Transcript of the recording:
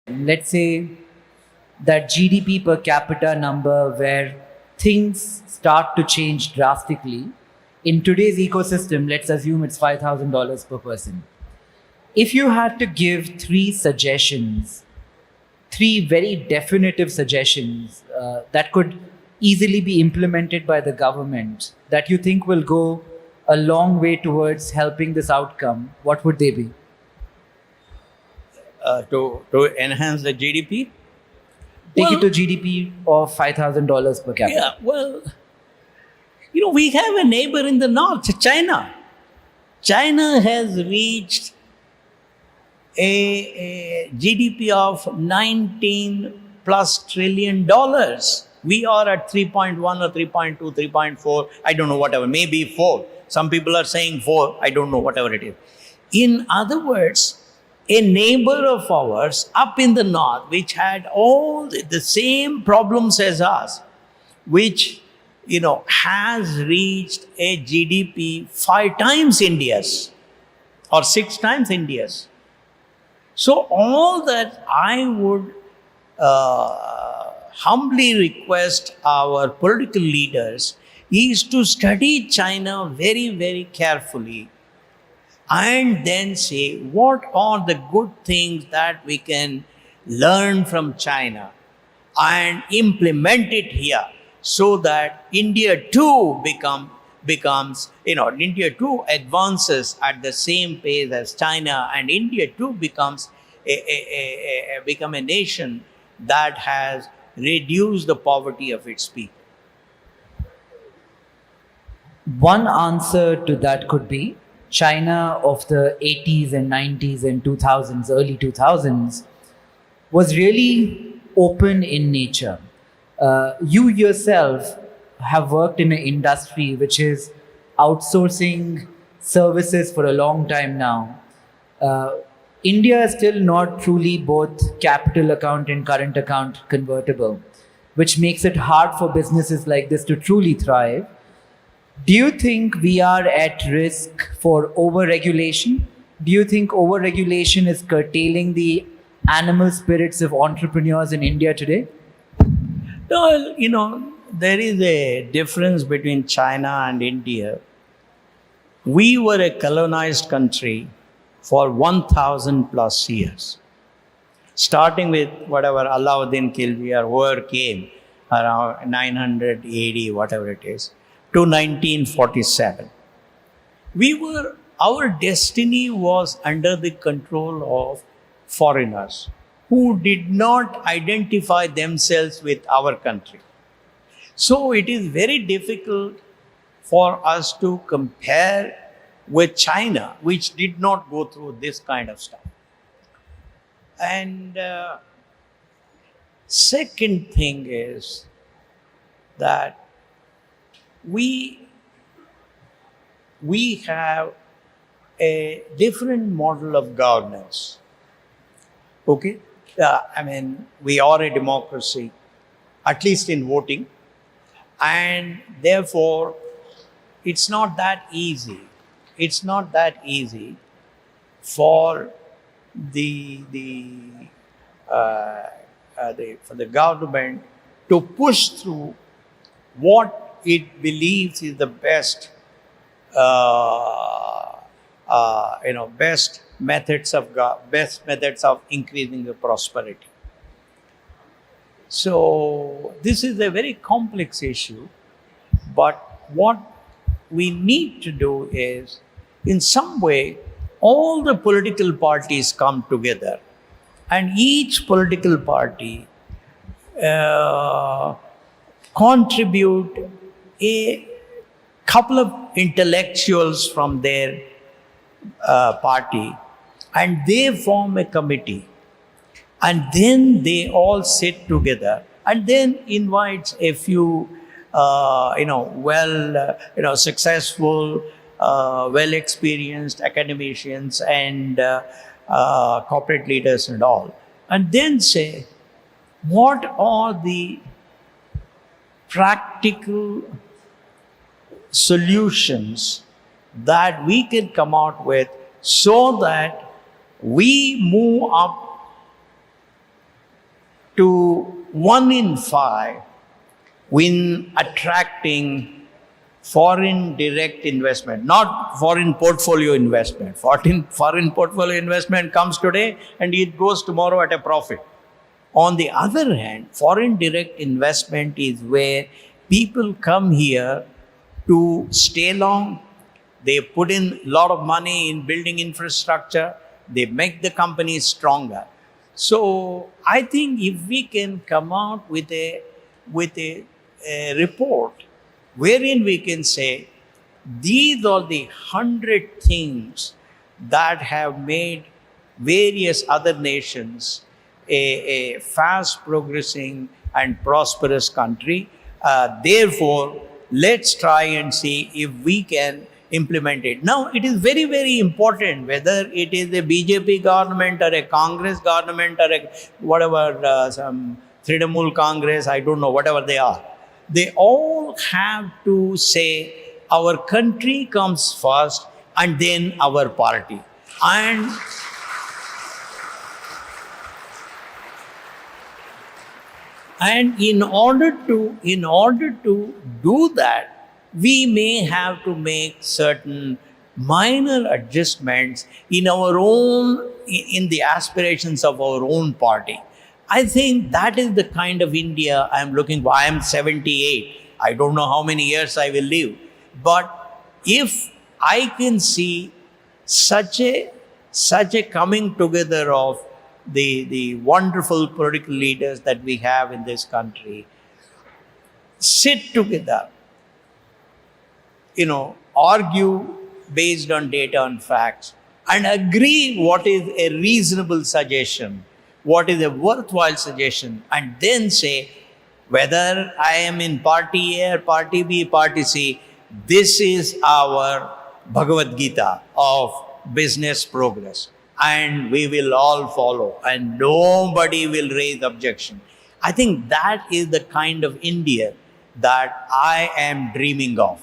Let's say that GDP per capita number where things start to change drastically. In today's ecosystem, let's assume it's $5,000 per person. If you had to give three suggestions, three very definitive suggestions that could easily be implemented by the government that you think will go a long way towards helping this outcome, what would they be? To enhance the GDP? Take it to GDP of $5,000 per capita. Yeah, well, we have a neighbor in the north, China. China has reached a GDP of 19 plus trillion dollars. We are at 3.1 or 3.2, 3.4, I don't know, whatever, maybe 4. Some people are saying 4, I don't know, whatever it is. In other words, a neighbor of ours up in the north, which had all the same problems as us, which, has reached a GDP 5 times India's or 6 times India's. So all that I would humbly request our political leaders is to study China very, very carefully and then say what are the good things that we can learn from China and implement it here so that India too becomes, India too advances at the same pace as China, and India too becomes become a nation that has reduced the poverty of its people. One answer to that could be China of the 80s and 90s and 2000s, early 2000s, was really open in nature. You yourself have worked in an industry which is outsourcing services for a long time now. India is still not truly both capital account and current account convertible, which makes it hard for businesses like this to truly thrive. Do you think we are at risk for over-regulation? Do you think over-regulation is curtailing the animal spirits of entrepreneurs in India today? No, there is a difference between China and India. We were a colonized country for 1,000 plus years, starting with whatever Alauddin Khilji or whoever came around 980, whatever it is, to 1947. Our destiny was under the control of foreigners who did not identify themselves with our country. So it is very difficult for us to compare with China, which did not go through this kind of stuff. And second thing is that we have a different model of governance. Okay? We are a democracy, at least in voting, and therefore it's not that easy. It's not that easy for the government to push through what it believes is the best, best methods of increasing the prosperity. So this is a very complex issue, but what we need to do is, in some way, all the political parties come together, and each political party contribute a couple of intellectuals from their party, and they form a committee, and then they all sit together and then invites a few successful, well-experienced academicians and corporate leaders and all, and then say, what are the practical solutions that we can come out with so that we move up to 1 in 5 in attracting foreign direct investment, not foreign portfolio investment. Foreign portfolio investment comes today and it goes tomorrow at a profit. On the other hand, foreign direct investment is where people come here to stay long. They put in a lot of money in building infrastructure. They make the companies stronger. So I think if we can come out with a report wherein we can say these are the 100 things that have made various other nations a fast progressing and prosperous country. Therefore, let's try and see if we can implement it. Now, it is very, very important whether it is a BJP government or a Congress government or a whatever, some Trinamool Congress, I don't know, whatever they are. They all have to say our country comes first and then our party. And in order to do that, we may have to make certain minor adjustments in the aspirations of our own party. I think that is the kind of India I am looking for. I am 78. I don't know how many years I will live. But if I can see such a coming together of the wonderful political leaders that we have in this country, sit together, argue based on data and facts, and agree what is a reasonable suggestion, what is a worthwhile suggestion, and then say whether I am in party A or party B, party C, this is our Bhagavad Gita of business progress. And we will all follow and nobody will raise objection. I think that is the kind of India that I am dreaming of.